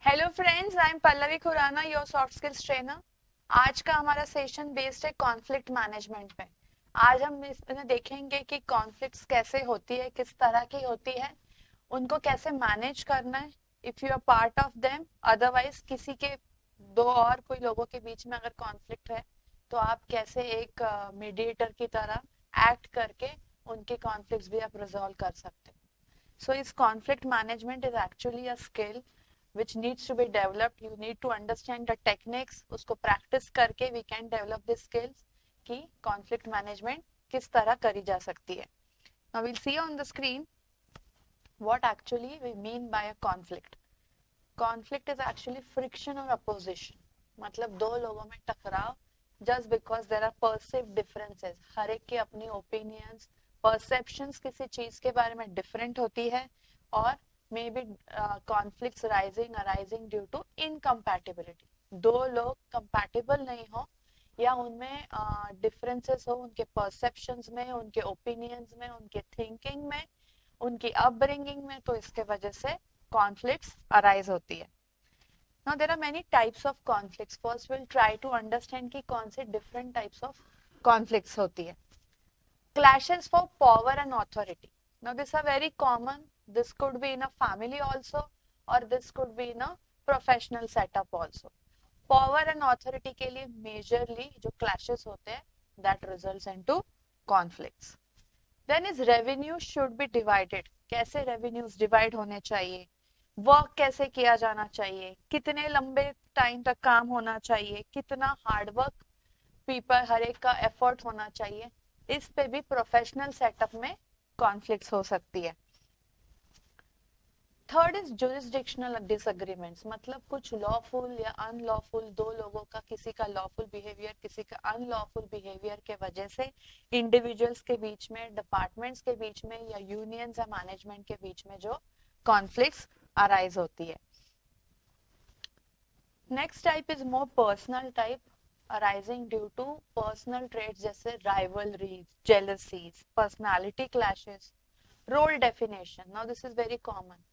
Hello friends, I am Pallavi Khurana, your soft skills trainer. आज का हमारा सेशन बेस्ड है कॉन्फ्लिक्ट मैनेजमेंट पे। आज हम इसमें देखेंगे कि कॉन्फ्लिक्ट्स कैसे होती है, किस तरह की होती है, उनको कैसे मैनेज करना है if you are part of them. Otherwise किसी के दो और कोई लोगों के बीच में अगर कॉन्फ्लिक्ट है तो आप कैसे एक मीडिएटर की तरह एक्ट करके उनके कॉन्फ्लिक्ट्स भी आप रिजॉल्व कर सकते हो। So is conflict management is actually a skill which needs to be developed. You need to understand the techniques. उसको practice करके we can develop the skills कि conflict management किस तरह करी जा सकती है. Now we'll see on the screen what actually we mean by a conflict. Conflict is actually friction or opposition. मतलब दो लोगों में टकराव just because there are perceived differences. हर एक की अपनी opinions, perceptions किसी चीज के बारे में different होती है और may be conflicts arising due to incompatibility. दो लोग compatible नहीं हो या उनमें differences हो उनके perceptions में, उनके opinions में, उनके thinking में, उनकी अपब्रिंगिंग में, तो इसके वजह से कॉन्फ्लिक्ट्स अराइज होती है. Now there are many types of conflicts. First will try to understand कि कौन से डिफरेंट टाइप्स ऑफ कॉन्फ्लिक्ट्स होती है. Clashes for power and authority. Now this are very common. This could be in a family also और this could be in a professional setup also. Power and authority के लिए majorly जो clashes होते हैं that results into conflicts. Then is revenue should B divided. कैसे revenues divide होने चाहिए, work कैसे किया जाना चाहिए, कितने लंबे टाइम तक काम होना चाहिए, कितना हार्ड वर्क पीपल हर एक का एफर्ट होना चाहिए, इस पे भी प्रोफेशनल सेटअप में कॉन्फ्लिक्ट्स हो सकती है. Third is jurisdictional disagreements. मतलब कुछ लॉफुल या अनलॉफुल, दो लोगों का किसी का लॉफुल बिहेवियर किसी का अनलॉफुल बिहेवियर के वजह से इंडिविजुअल्स के बीच में, डिपार्टमेंट्स के बीच में या यूनियंस या मैनेजमेंट के बीच में जो कॉन्फ्लिक्ट्स अराइज होती है. Next type is more personal type, arising due to personal traits जैसे rivalries, jealousies, personality clashes, role definition. Now this is very common.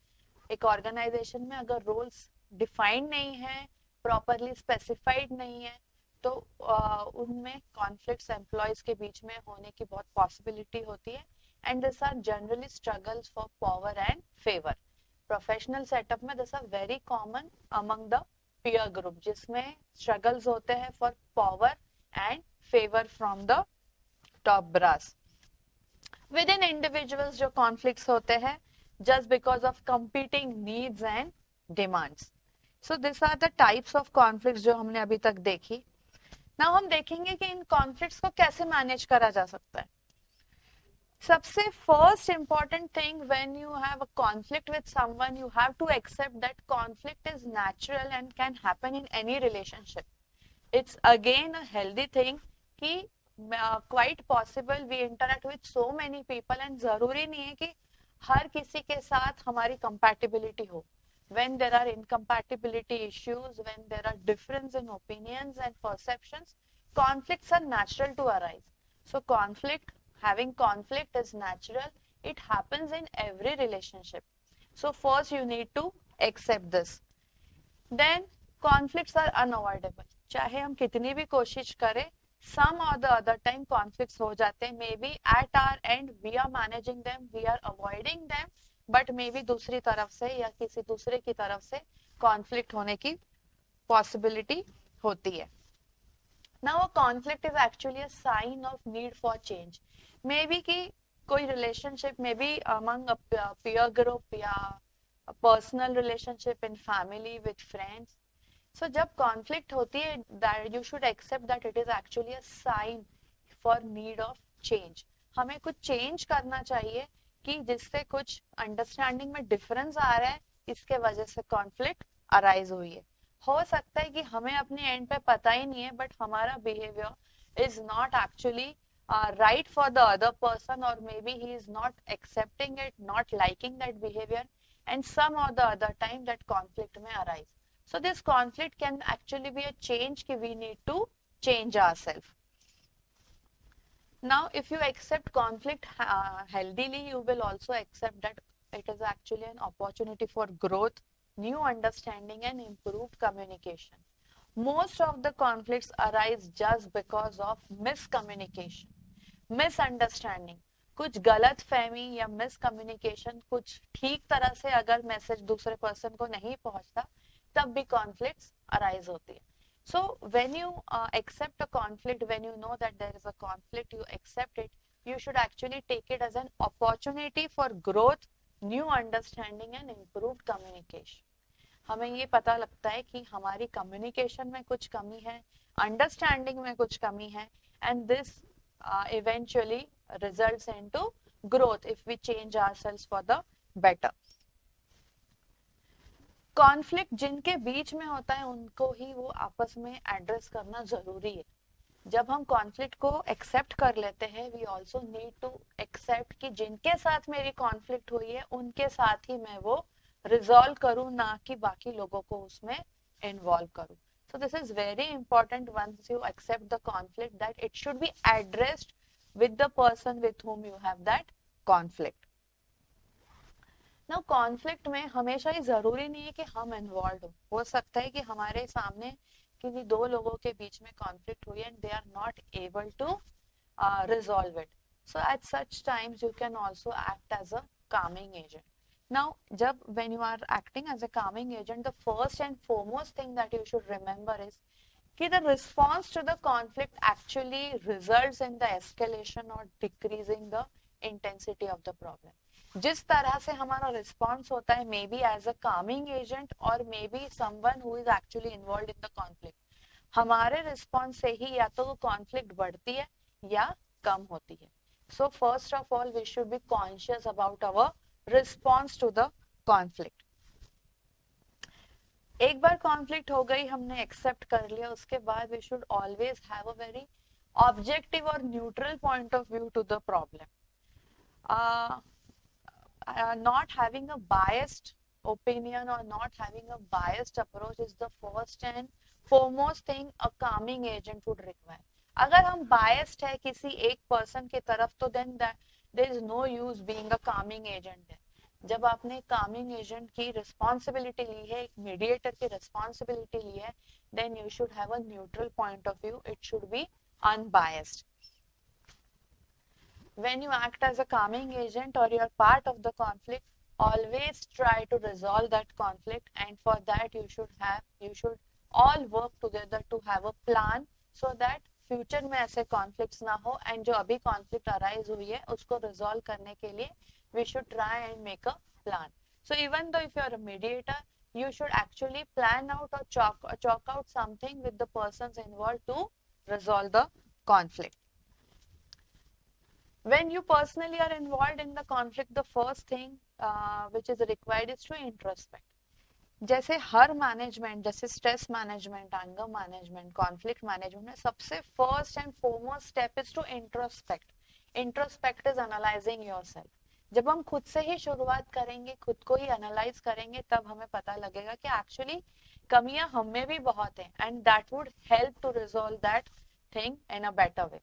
एक ऑर्गेनाइजेशन में अगर रोल्स डिफाइंड नहीं है, प्रॉपरली स्पेसिफाइड नहीं है, तो उनमें कॉन्फ्लिक्ट्स एम्प्लॉयज के बीच में होने की बहुत पॉसिबिलिटी होती है. And this are generally struggles for power and favour. Professional setup में this are very common among the peer group, जिसमें स्ट्रगल्स होते हैं for power and favour from the top brass. Within individuals जो conflicts होते हैं just because of competing needs and demands. So these are the types of conflicts जो हमने अभी तक देखी. Now हम देखेंगे कि इन conflicts को कैसे manage करा जा सकता है. सबसे first important thing when you have a conflict with someone, you have to accept that conflict is natural and can happen in any relationship. It's again a healthy thing कि quite possible we interact with so many people and जरूरी नहीं है कि हर किसी के साथ हमारी compatibility हो. When there are incompatibility issues, when there are difference in opinions and perceptions, conflicts are natural to arise. So having conflict is natural. It happens in every relationship. So first you need to accept this. Then conflicts are unavoidable. चाहे हम कितनी भी कोशिश करें, some or the other time conflicts हो जाते हैं. Maybe at our end we are managing them, we are avoiding them, but maybe दूसरी तरफ से या किसी दूसरे की तरफ से conflict होने की possibility होती है. Now a conflict is actually a sign of need for change. Maybe कि कोई relationship maybe among a peer group या a personal relationship in family with friends. So जब conflict होती है, that you should accept that it is actually a sign for need of change. हमें कुछ change करना चाहिए कि जिससे कुछ understanding में difference आ रहा है, इसके वजह से conflict arise हुई है. हो सकता है कि हमें अपने एंड पे पता ही नहीं है, बट हमारा behaviour is not actually right for the other person, or maybe he is not accepting it, not liking that behavior, and some or the other time that conflict may arise. So this conflict can actually be a change कि we need to change ourselves. Now if you accept conflict healthily, you will also accept that it is actually an opportunity for growth, new understanding and improved communication. Most of the conflicts arise just because of miscommunication, misunderstanding. कुछ गलत फहमी या miscommunication, कुछ ठीक तरह से अगर message दूसरे पर्सन को नहीं पहुंचता, तब भी कॉन्फ्लिक्ट्स अराइज होती है. So when you accept a conflict, when you know that there is a conflict, you accept it. You should actually take it as an opportunity for growth, new understanding and improved communication. हमें ये पता लगता है कि हमारी communication में कुछ कमी है, अंडरस्टैंडिंग में कुछ कमी है, and this eventually results into growth if we change ourselves for the better. Conflict जिनके बीच में होता है उनको ही वो आपस में एड्रेस करना जरूरी है. जब हम कॉन्फ्लिक्ट को एक्सेप्ट कर लेते हैं, we also need to accept कि जिनके साथ मेरी कॉन्फ्लिक्ट हुई है उनके साथ ही मैं वो रिजॉल्व करूं, ना कि बाकी लोगों को उसमें इन्वॉल्व करूं. So this is very important once you accept the conflict that it should be addressed with the person with whom you have that conflict. Now conflict में हमेशा ही जरूरी नहीं है कि हम इन्वॉल्व हो सकता है कि हमारे सामने किसी दो लोगों के बीच में कॉन्फ्लिक्ट हुई and they are not able to resolve it. So at such times you can also act as a calming agent. Now jab when you are acting as a calming agent, the first and foremost thing that you should remember is कि the response to the conflict actually results in the escalation or decreasing the intensity of the problem. जिस तरह से हमारा response होता है, maybe as a calming agent और maybe someone who is actually involved in the conflict, हमारे response से ही या तो वो कॉन्फ्लिक्ट बढ़ती है या कम होती है. So first of all we should be conscious about our response to the conflict. एक बार कॉन्फ्लिक्ट हो गई, हमने एक्सेप्ट कर लिया, उसके बाद we should always have a very objective और neutral point of view to the problem. Not having a biased opinion or not having a biased approach is the first and foremost thing a calming agent would require. अगर हम biased है किसी एक person की तरफ, तो then there is no use being a calming agent है. जब आपने calming agent की responsibility ली है, एक mediator की responsibility ली है, then you should have a neutral point of view. It should be unbiased. When you act as a calming agent or you're part of the conflict, always try to resolve that conflict, and for that you should all work together to have a plan so that future में ऐसे conflicts ना हो, and जो अभी conflict arise हुई है उसको resolve करने के लिए we should try and make a plan. So even though if you are a mediator, you should actually plan out or chalk out something with the persons involved to resolve the conflict. When you personally are involved in the conflict, the first thing which is required is to introspect. जैसे हर management, जैसे stress management, anger management, conflict management में सबसे first and foremost step is to introspect. Introspect is analysing yourself. जब हम खुद से ही शुरुआत करेंगे, खुद को ही एनालाइज करेंगे, तब हमें पता लगेगा कि एक्चुअली कमियां हम में भी बहुत हैं, and that would help to resolve that thing in a better way.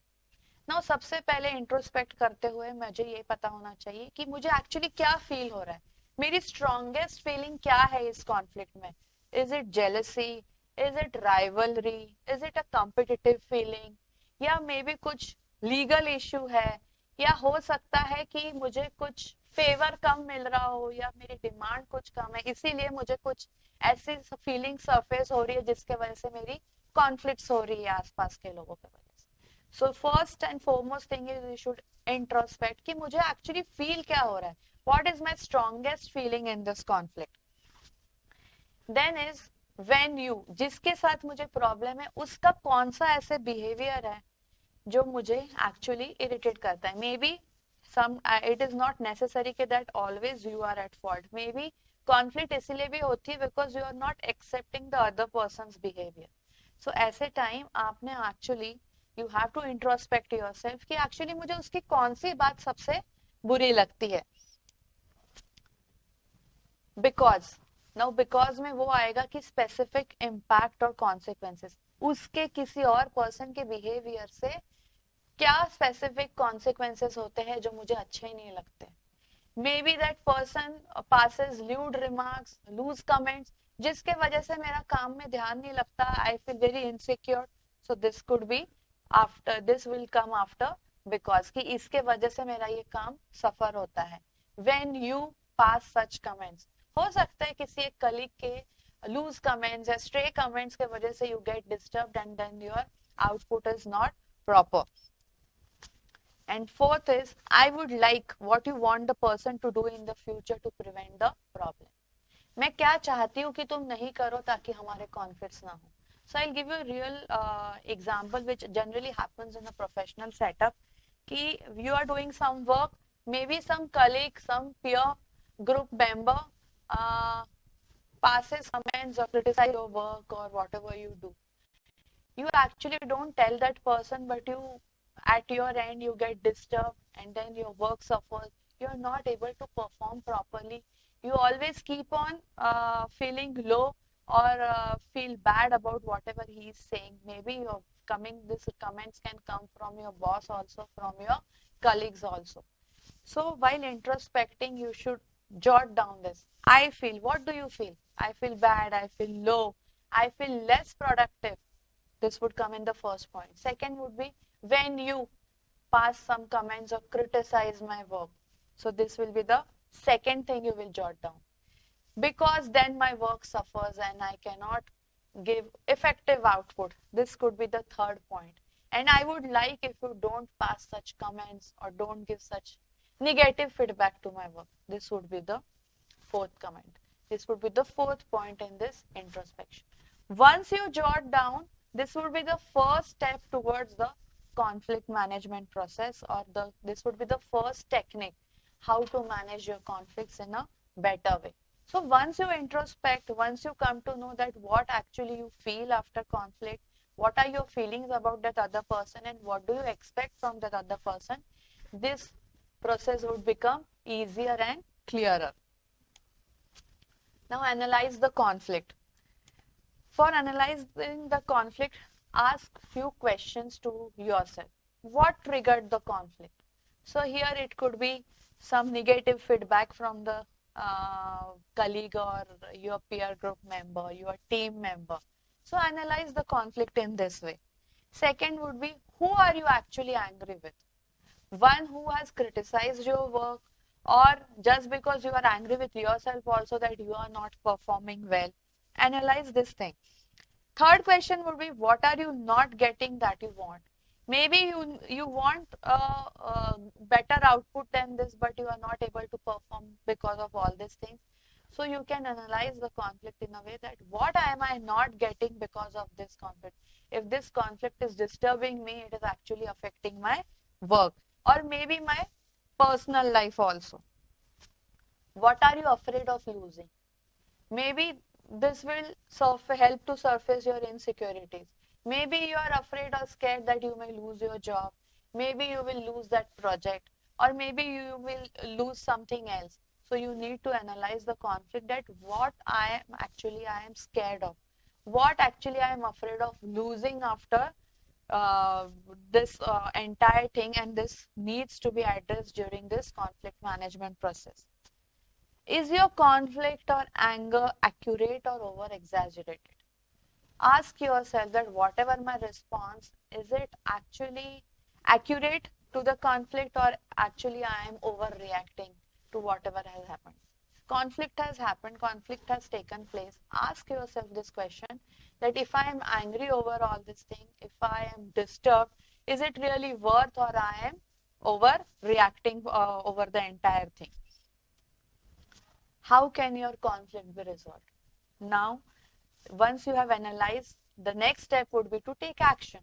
Now सबसे पहले इंट्रोस्पेक्ट करते हुए मुझे ये पता होना चाहिए कि मुझे एक्चुअली क्या फील हो रहा है, मेरी स्ट्रॉन्गेस्ट फीलिंग क्या है इस कॉन्फ्लिक्ट में. Is it jealousy, is it rivalry, is it a competitive feeling, या मे बी कुछ लीगल इशू है, या हो सकता है कि मुझे कुछ फेवर कम मिल रहा हो या मेरी डिमांड कुछ कम है, इसीलिए मुझे कुछ ऐसी फीलिंग सरफेस हो रही है जिसके वजह से मेरी कॉन्फ्लिक्ट्स हो रही है आसपास के लोगों की वजह से. So first and foremost thing is you should introspect कि मुझे एक्चुअली फील क्या हो रहा है. What is my strongest feeling in this conflict? Then is when you, जिसके साथ मुझे प्रॉब्लम है, उसका कौन सा ऐसे बिहेवियर है जो मुझे एक्चुअली इरिटेट करता है. May be some it is not necessary कि that always you are at fault. Maybe conflict इसलिए भी होती है because you are not accepting the other person's behavior. So ऐसे टाइम आपने actually you have to introspect yourself कि actually मुझे उसकी कौन सी बात सबसे बुरी लगती है. बिकॉज में वो आएगा कि स्पेसिफिक इम्पैक्ट और कॉन्सिक्वेंसेस, उसके किसी और पर्सन के बिहेवियर से क्या स्पेसिफिक कॉन्सिक्वेंसेस होते हैं जो मुझे अच्छे ही नहीं लगते. Maybe that person passes lewd remarks, loose comments, जिसके वजह से मेरा काम में ध्यान नहीं लगता. I feel very insecure. So this could be after, this will come after, because कि इसके वजह से मेरा ये काम सफर होता है. When you pass such comments, हो सकता है किसी एक colleague के loose comments या stray comments के वजह से you get disturbed and then your output is not proper. And fourth is, I would like what you want the person to do in the future to prevent the problem. मैं क्या चाहती हूँ कि तुम नहीं करो ताकि हमारे conflicts ना हो. So I'll give you a real example which generally happens in a professional setup. कि you are doing some work, maybe some colleague, some peer, group member passes comments or criticize your work or whatever you do. You actually don't tell that person, but you at your end you get disturbed and then your work suffers. You're not able to perform properly. You always keep on feeling low or feel bad about whatever he is saying. Maybe your these comments can come from your boss also, from your colleagues also. So while introspecting, you should jot down this. I feel, what do you feel? I feel bad, I feel low, I feel less productive. This would come in the first point. Second would be when you pass some comments or criticize my work. So this will be the second thing you will jot down. Because then my work suffers and I cannot give effective output. This could be the third point. And I would like if you don't pass such comments or don't give such negative feedback to my work. This would be the fourth comment. This would be the fourth point in this introspection. Once you jot down, this would be the first step towards the conflict management process, or this would be the first technique how to manage your conflicts in a better way. So once you introspect, once you come to know that what actually you feel after conflict, what are your feelings about that other person and what do you expect from that other person, this process would become easier and clearer. Now analyze the conflict. For analyzing the conflict, ask few questions to yourself. What triggered the conflict? So here it could be some negative feedback from the colleague or your peer group member, your team member. So analyze the conflict in this way. Second would be, who are you actually angry with? One who has criticized your work, or just because you are angry with yourself also that you are not performing well. Analyze this thing. Third question would be, what are you not getting that you want? Maybe you want a better output than this, but you are not able to perform because of all these things. So you can analyze the conflict in a way that what am I not getting because of this conflict? If this conflict is disturbing me, it is actually affecting my work or maybe my personal life also. What are you afraid of losing? Maybe this will help to surface your insecurities. Maybe you are afraid or scared that you may lose your job. Maybe you will lose that project, or maybe you will lose something else. So you need to analyze the conflict, that what I am scared of, what actually I am afraid of losing after this entire thing, and this needs to be addressed during this conflict management process. Is your conflict or anger accurate or over exaggerated? Ask yourself that whatever my response, is it actually accurate to the conflict, or actually I am overreacting to whatever has happened. Conflict has happened, conflict has taken place. Ask yourself this question, that if I am angry over all this thing, if I am disturbed, is it really worth, or I am overreacting over the entire thing? How can your conflict be resolved? Now, once you have analyzed, the next step would be to take action.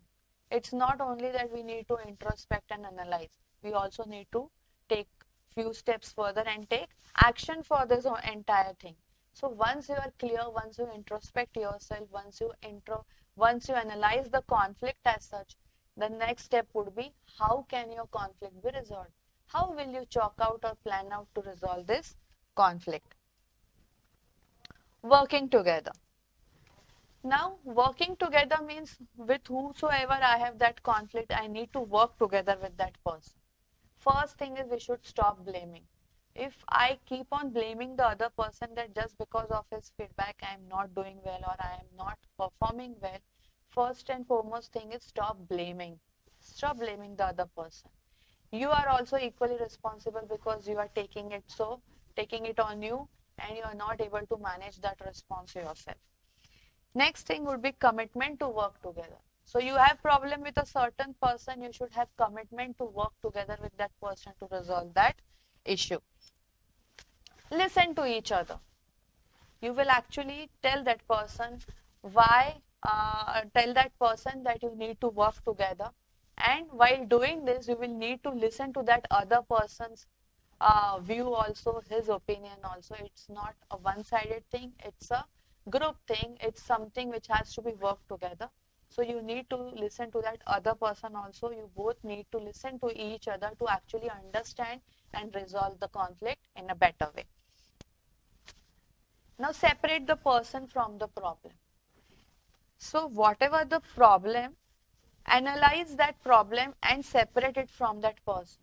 It's not only that we need to introspect and analyze, we also need to take few steps further and take action for this entire thing. So once you are clear, once you introspect yourself, once you analyze the conflict as such, the next step would be, how can your conflict be resolved? How will you chalk out or plan out to resolve this conflict? Working together. Now, working together means with whosoever I have that conflict, I need to work together with that person. First thing is, we should stop blaming. if I keep on blaming the other person that just because of his feedback I am not doing well or I am not performing well, first and foremost thing is stop blaming. Stop blaming the other person. You are also equally responsible because you are taking it on you, and you are not able to manage that response yourself. Next thing would be commitment to work together. So you have problem with a certain person, you should have commitment to work together with that person to resolve that issue. Listen to each other. You will actually tell that person tell that person that you need to work together, and while doing this you will need to listen to that other person's view also, his opinion also. It's not a one-sided thing, it's a group thing, it's something which has to be worked together. So you need to listen to that other person also. You both need to listen to each other to actually understand and resolve the conflict in a better way. Now separate the person from the problem. So whatever the problem, analyze that problem and separate it from that person.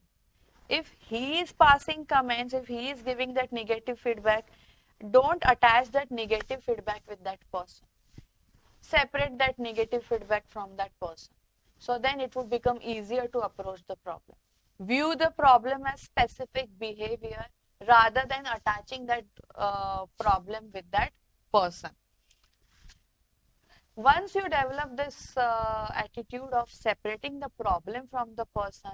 If he is passing comments, if he is giving that negative feedback, don't attach that negative feedback with that person. Separate that negative feedback from that person. So then it would become easier to approach the problem. View the problem as specific behavior rather than attaching that problem with that person. Once you develop this attitude of separating the problem from the person,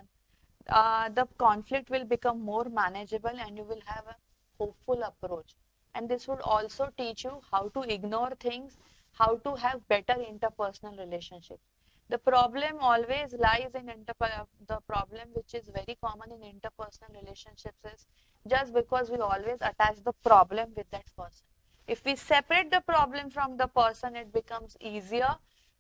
the conflict will become more manageable and you will have a hopeful approach. And this would also teach you how to ignore things, how to have better interpersonal relationships. The problem always lies in the problem which is very common in interpersonal relationships is just because we always attach the problem with that person. If we separate the problem from the person, it becomes easier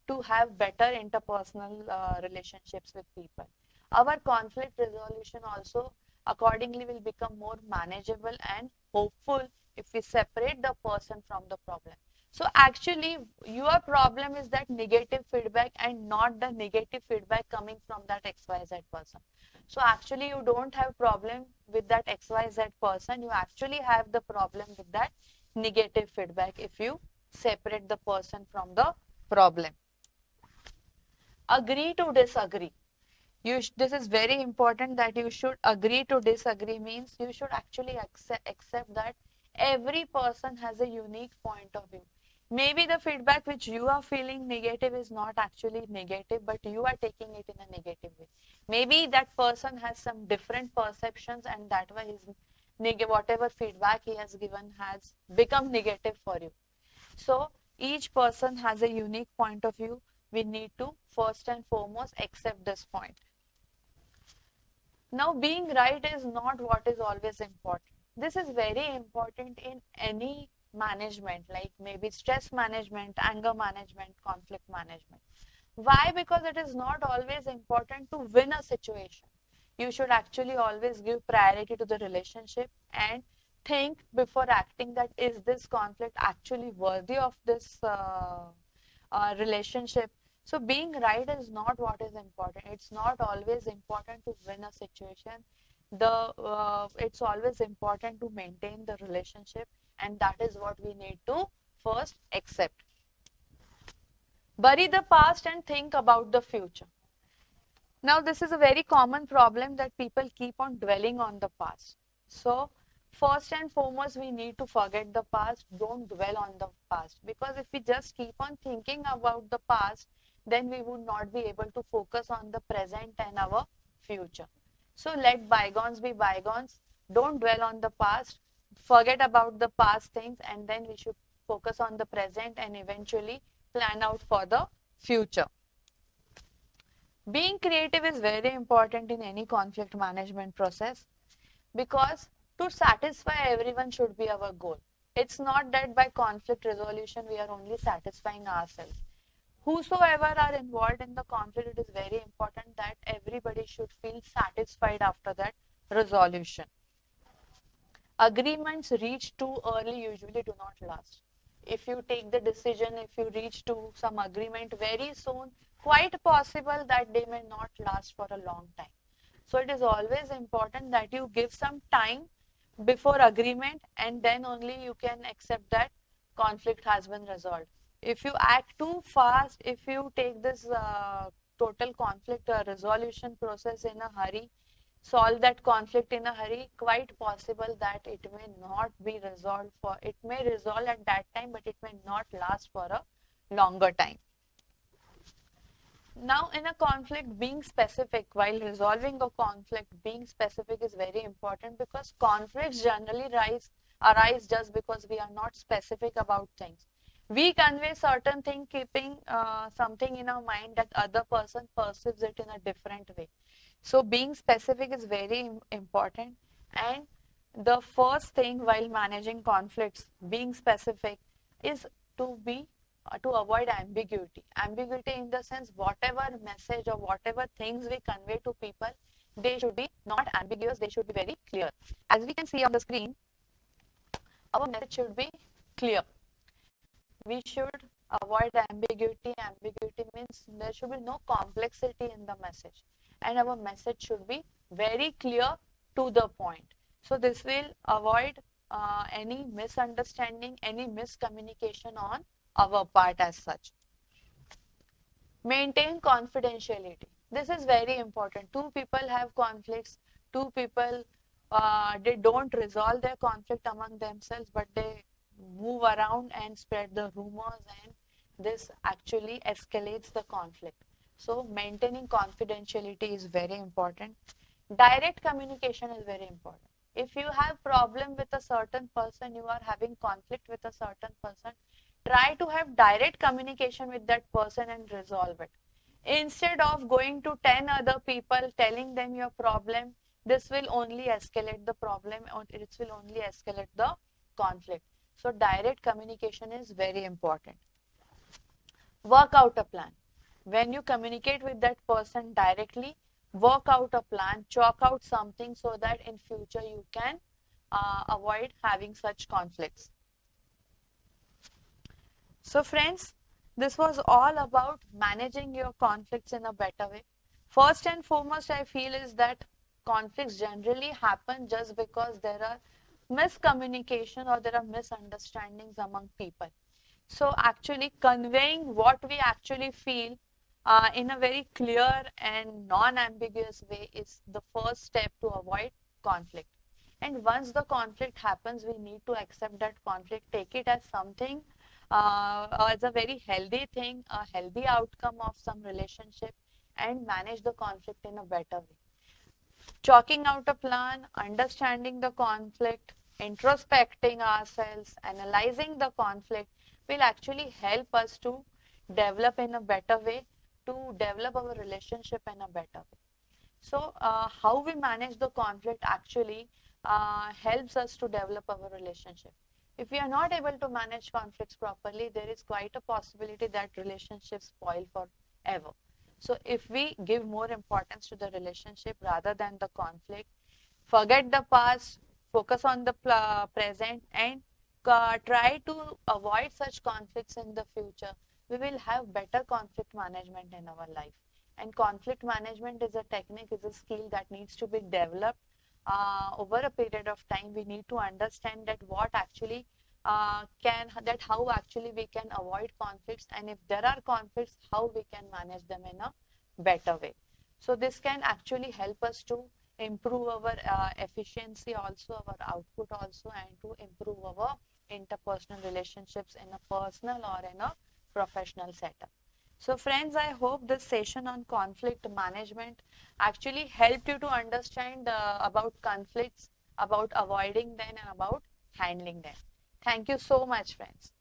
to have better interpersonal relationships with people. Our conflict resolution also accordingly will become more manageable and hopeful if we separate the person from the problem. So actually your problem is that negative feedback and not the negative feedback coming from that XYZ person. So actually you don't have problem with that XYZ person, you actually have the problem with that negative feedback if you separate the person from the problem. Agree to disagree. This is very important that you should agree to disagree, means you should actually accept that every person has a unique point of view. Maybe the feedback which you are feeling negative is not actually negative, but you are taking it in a negative way. Maybe that person has some different perceptions and that way his whatever feedback he has given has become negative for you. So each person has a unique point of view. We need to first and foremost accept this point. Now, being right is not what is always important. This is very important in any management, like maybe stress management, anger management, conflict management. Why? Because it is not always important to win a situation. You should actually always give priority to the relationship and think before acting that is this conflict actually worthy of this relationship. So being right is not what is important. It's not always important to win a situation. It's always important to maintain the relationship, and that is what we need to first accept. Bury the past and think about the future. Now, this is a very common problem that people keep on dwelling on the past. So, first and foremost, we need to forget the past. Don't dwell on the past, because if we just keep on thinking about the past, then we would not be able to focus on the present and our future. So, let bygones be bygones. Don't dwell on the past. Forget about the past things, and then we should focus on the present and eventually plan out for the future. Being creative is very important in any conflict management process, because to satisfy everyone should be our goal. It's not that by conflict resolution we are only satisfying ourselves. Whosoever are involved in the conflict, it is very important that everybody should feel satisfied after that resolution. Agreements reached too early usually do not last. If you take the decision, if you reach to some agreement very soon, quite possible that they may not last for a long time. So it is always important that you give some time before agreement, and then only you can accept that conflict has been resolved. If you act too fast, if you take this total conflict resolution process in a hurry, solve that conflict in a hurry, quite possible that it may not be resolved for, it may resolve at that time, but it may not last for a longer time. Now, in a conflict, being specific while resolving a conflict, being specific is very important, because conflicts generally arise just because we are not specific about things. We convey certain thing keeping something in our mind that other person perceives it in a different way. So being specific is very important. And the first thing while managing conflicts, being specific, is to be to avoid ambiguity. Ambiguity in the sense, whatever message or whatever things we convey to people, they should be not ambiguous, they should be very clear. As we can see on the screen, our message should be clear. We should avoid ambiguity. Ambiguity means there should be no complexity in the message, and our message should be very clear, to the point. So this will avoid any misunderstanding, any miscommunication on our part as such. Maintain confidentiality. This is very important. Two people have conflicts. Two people, they don't resolve their conflict among themselves, but they move around and spread the rumors, and this actually escalates the conflict. So maintaining confidentiality is very important. Direct communication is very important. If you have problem with a certain person, you are having conflict with a certain person, try to have direct communication with that person and resolve it. Instead of going to 10 other people telling them your problem, this will only escalate the problem, or it will only escalate the conflict. So direct communication is very important. Work out a plan. When you communicate with that person directly, work out a plan, chalk out something so that in future you can avoid having such conflicts. So friends, this was all about managing your conflicts in a better way. First and foremost, I feel is that conflicts generally happen just because there are miscommunication or there are misunderstandings among people. So actually conveying what we actually feel in a very clear and non-ambiguous way is the first step to avoid conflict. And once the conflict happens, we need to accept that conflict, take it as something, as a very healthy thing, a healthy outcome of some relationship, and manage the conflict in a better way. Chalking out a plan, understanding the conflict, introspecting ourselves, analyzing the conflict will actually help us to develop in a better way, to develop our relationship in a better way. So, how we manage the conflict actually helps us to develop our relationship. If we are not able to manage conflicts properly, there is quite a possibility that relationships spoil forever. So, if we give more importance to the relationship rather than the conflict, forget the past, focus on the present, and try to avoid such conflicts in the future, we will have better conflict management in our life. And conflict management is a technique, is a skill that needs to be developed over a period of time. We need to understand that what actually that how actually we can avoid conflicts, and if there are conflicts, how we can manage them in a better way. So this can actually help us to improve our efficiency also, our output also, and to improve our interpersonal relationships in a personal or in a professional setup. So friends, I hope this session on conflict management actually helped you to understand about conflicts, about avoiding them, and about handling them. Thank you so much, friends.